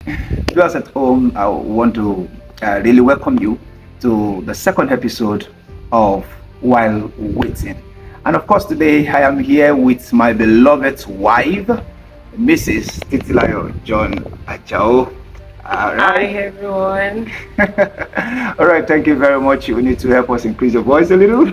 Viewers at home, I want to really welcome you to the second episode of While Waiting. And of course, today I am here with my beloved wife, Mrs. Titilayo John Achao. All Hi right. everyone. All right. Thank you very much. You need to help us increase your voice a little.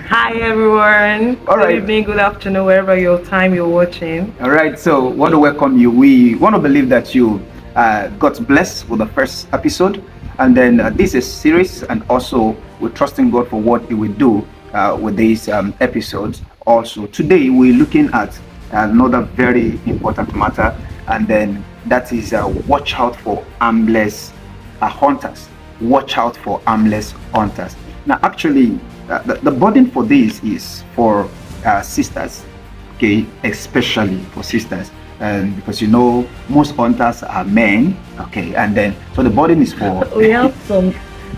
Hi everyone. All Good right. evening, good afternoon, wherever your time you're watching. All right, so want to welcome you. We want to believe that you got blessed with the first episode, and then this is series, and also we're trusting God for what He will do with these episodes. Also, today we're looking at another very important matter, and then that is watch out for harmless hunters. Watch out for harmless hunters. Now, actually, the burden for this is for sisters, okay, especially for sisters, and because most hunters are men, okay, and then so the burden is for. We have some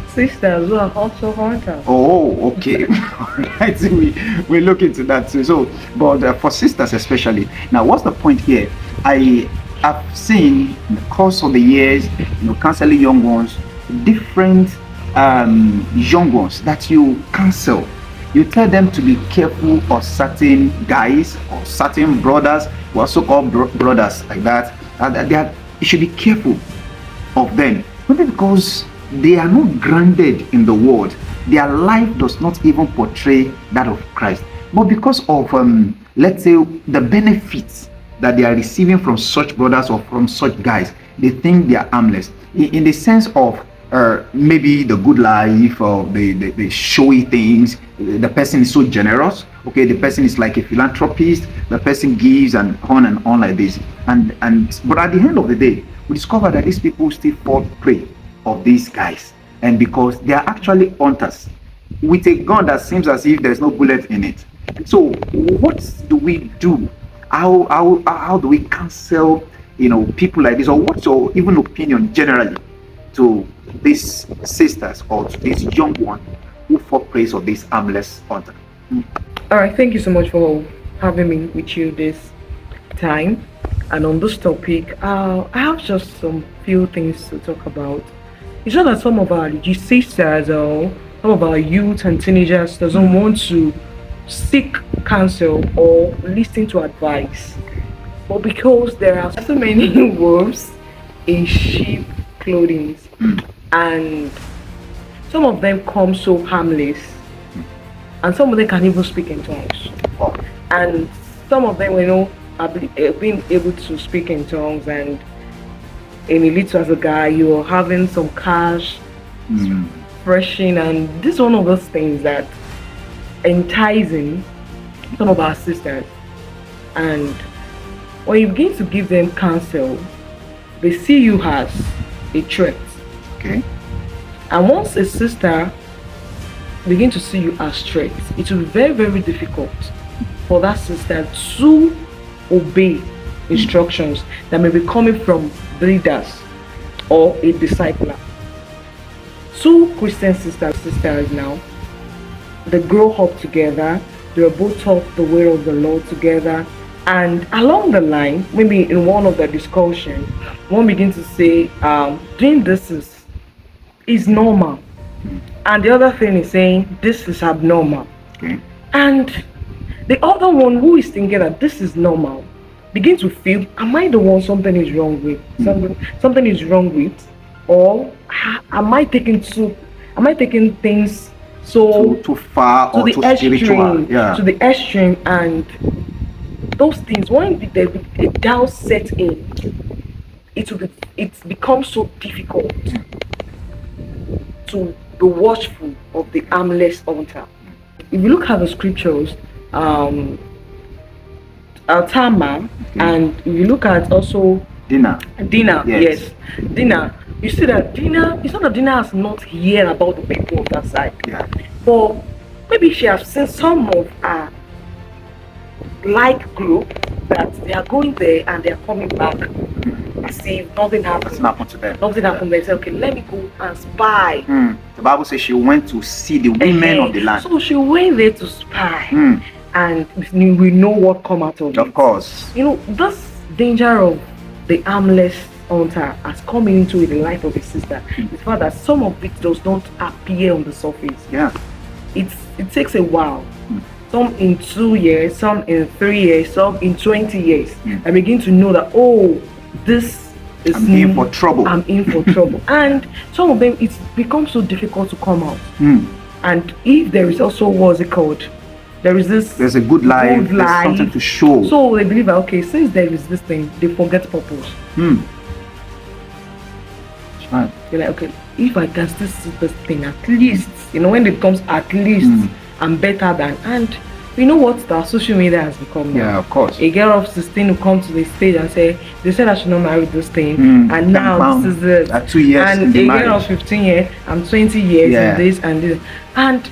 sisters who are also hunters. Oh, okay. All right, so we look into that too. So, but for sisters especially, now what's the point here? I have seen in the course of the years, counseling young ones, different young ones that you counsel. You tell them to be careful of certain guys or certain brothers, we also call brothers like that. You should be careful of them, maybe because they are not grounded in the word. Their life does not even portray that of Christ, but because of let's say the benefits that they are receiving from such brothers or from such guys, they think they are harmless in the sense of maybe the good life or the showy things. The person is so generous, okay, the person is like a philanthropist, the person gives and on like this, and but at the end of the day we discover that these people still fall prey of these guys, and because they are actually hunters with a gun that seems as if there's no bullet in it. So what do we do? How do we counsel people like this, or what's your even opinion generally to these sisters or to these young ones who fall prey of this harmless hunter? All right, thank you so much for having me with you this time. And on this topic, I have just some few things to talk about. It's not that some of our sisters or some of our youth and teenagers doesn't want to seek counsel or listen to advice, but because there are so many wolves in sheep clothing, and some of them come so harmless, and some of them can even speak in tongues, and some of them are being able to speak in tongues, and in a little as a guy you're having some cash, refreshing, and this is one of those things that enticing some of our sisters. And when you begin to give them counsel, they see you as a threat. Okay. And once a sister begin to see you as threat, it will be very, very difficult for that sister to obey instructions that may be coming from leaders or a discipler. Two Christian sisters now, they grow up together, they were both taught the way of the Lord together, and along the line, maybe in one of the discussion, one begins to say, doing this is normal, and the other thing is saying this is abnormal. Okay. And the other one who is thinking that this is normal begin to feel, am I the one something is wrong with? Something is wrong with, or am I taking things so too far or too spiritual? Yeah. To the extreme, and those things, when the doubt set in, it becomes so difficult to be watchful of the harmless hunter. If you look at the scriptures, Tama, and if you look at also Dinah, yes. Dinah, you see that Dinah, it's not that Dinah has not heard about the people of that side, but maybe she has seen some of her like group that they are going there and they are coming back as if nothing happened. Nothing happened to them. Nothing happened. They say, okay, let me go and spy. The Bible says she went to see the women of the land. So she went there to spy, and we know what come out of it. Of course. This danger of the harmless altar has come into the life of a sister is the fact that some of it does not appear on the surface. Yeah. It takes a while. Some in 2 years, some in 3 years, some in 20 years. I begin to know that, oh, this is I'm in for trouble. I'm in for trouble. And some of them, it's become so difficult to come out. And if there is also, what's it called? There's a good life, there's something to show. So they believe that, okay, since there is this thing, they forget purpose. Right. You're like, okay, if I can still see this thing, at least, when it comes at least, I'm better than. And you know what the social media has become now? Yeah, of course. A girl of 16 will come to the stage and say, they said I should not marry this thing, and now this is it. At 2 years and a girl of 15 years, I'm 20 years in this and this. And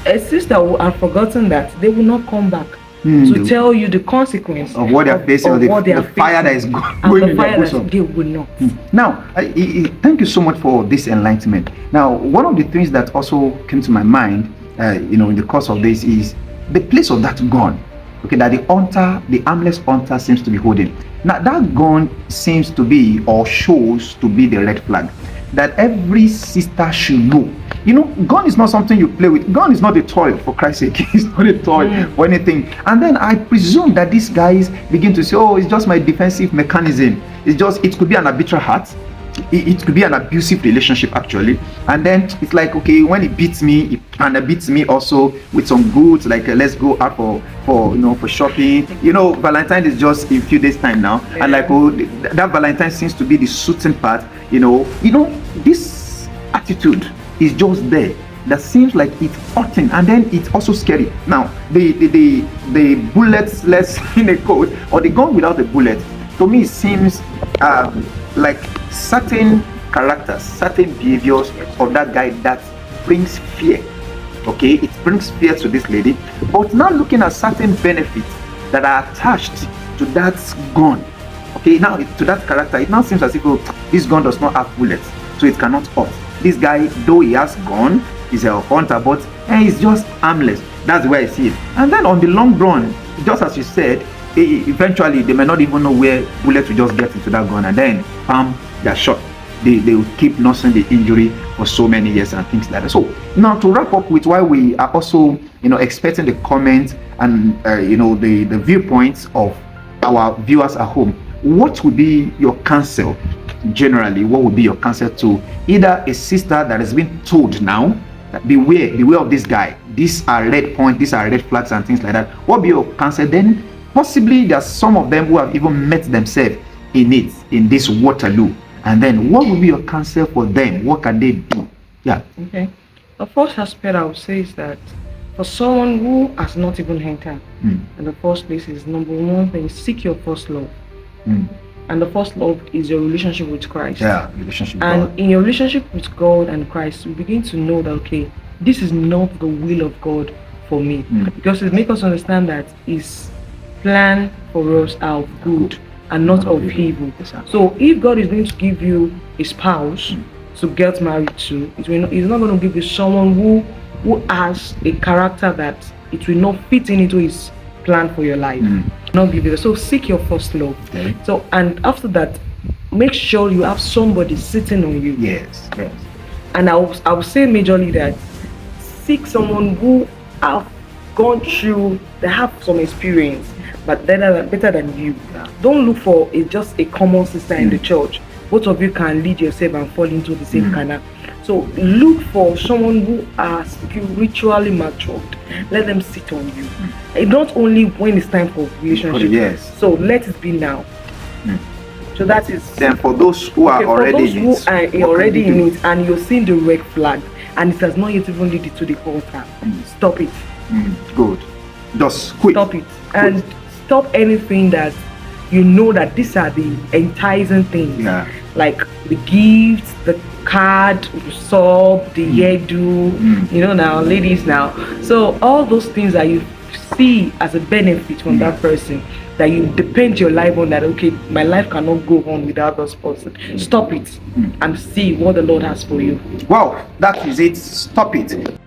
a sister will have forgotten that they will not come back to tell you the consequence of what they are facing, of what they are the fire that is and going the in fire their bosom. that they will not. Now, thank you so much for this enlightenment. Now, one of the things that also came to my mind, in the course of this is the place of that gun. Okay, that the harmless hunter seems to be holding. Now, that gun seems to be, or shows to be, the red flag that every sister should know. Gun is not something you play with. Gun is not a toy, for Christ's sake. It's not a toy or anything. And then I presume that these guys begin to say, oh, it's just my defensive mechanism. It could be an arbitrary heart. It could be an abusive relationship, actually. And then it's like, okay, when he beats me, and beats me also with some goods, like let's go out for shopping. Valentine is just in a few days time now, and like, oh, that Valentine seems to be the suiting part. This attitude is just there. That seems like it's hurting, and then it's also scary. Now, the bullets less in a code, or the gun without a bullet, to me seems like certain characters, certain behaviors of that guy that brings fear. Okay, it brings fear to this lady. But now looking at certain benefits that are attached to that gun. Okay, now to that character, it now seems as if this gun does not have bullets, so it cannot hurt. This guy, though he has gun, is a hunter, but he's just harmless. That's where I see it. And then on the long run, just as you said, eventually they may not even know where bullets will just get into that gun, and then bam, they're shot. They will keep nursing the injury for so many years and things like that. So now, to wrap up with why we are also expecting the comments and the viewpoints of our viewers at home, what would be your counsel generally? What would be your counsel to either a sister that has been told now that beware of this guy, these are red points, these are red flags and things like that? What would be your counsel? Then possibly there's some of them who have even met themselves in this Waterloo, and then what would be your counsel for them? What can they do? Yeah. Okay. The first aspect I would say is that for someone who has not even entered, in the first place is, number one thing, seek your first love. And the first love is your relationship with Christ. Yeah, relationship with and God. In your relationship with God and Christ, you begin to know that, okay, this is not the will of God for me. Because it makes us understand that His plan for us are of good and not of evil. So if God is going to give you a spouse to get married to, He's not going to give you someone who has a character that it will not fit into His plan for your life. Not give you that. So seek your first love. Okay. So, and after that, make sure you have somebody sitting on you. Yes. And I will say majorly that seek someone who have gone through, they have some experience, but better than you. Don't look for just a common sister in the church. Both of you can lead yourself and fall into the same canal. So look for someone who are spiritually matured. Let them sit on you. And not only when it's time for relationship. Yes. So let it be now. So that is. Then for those who are already in it, for those who are already in it, and you're seeing the red flag, and it has not yet even led to the altar, stop it. Good. Just quit. Stop it. And stop anything that you know that these are the enticing things. Yeah. Like the gifts, the card, the soap, the hairdo, now, ladies now. So all those things that you see as a benefit from that person, that you depend your life on, that, okay, my life cannot go on without this person. Stop it and see what the Lord has for you. Wow, that is it. Stop it.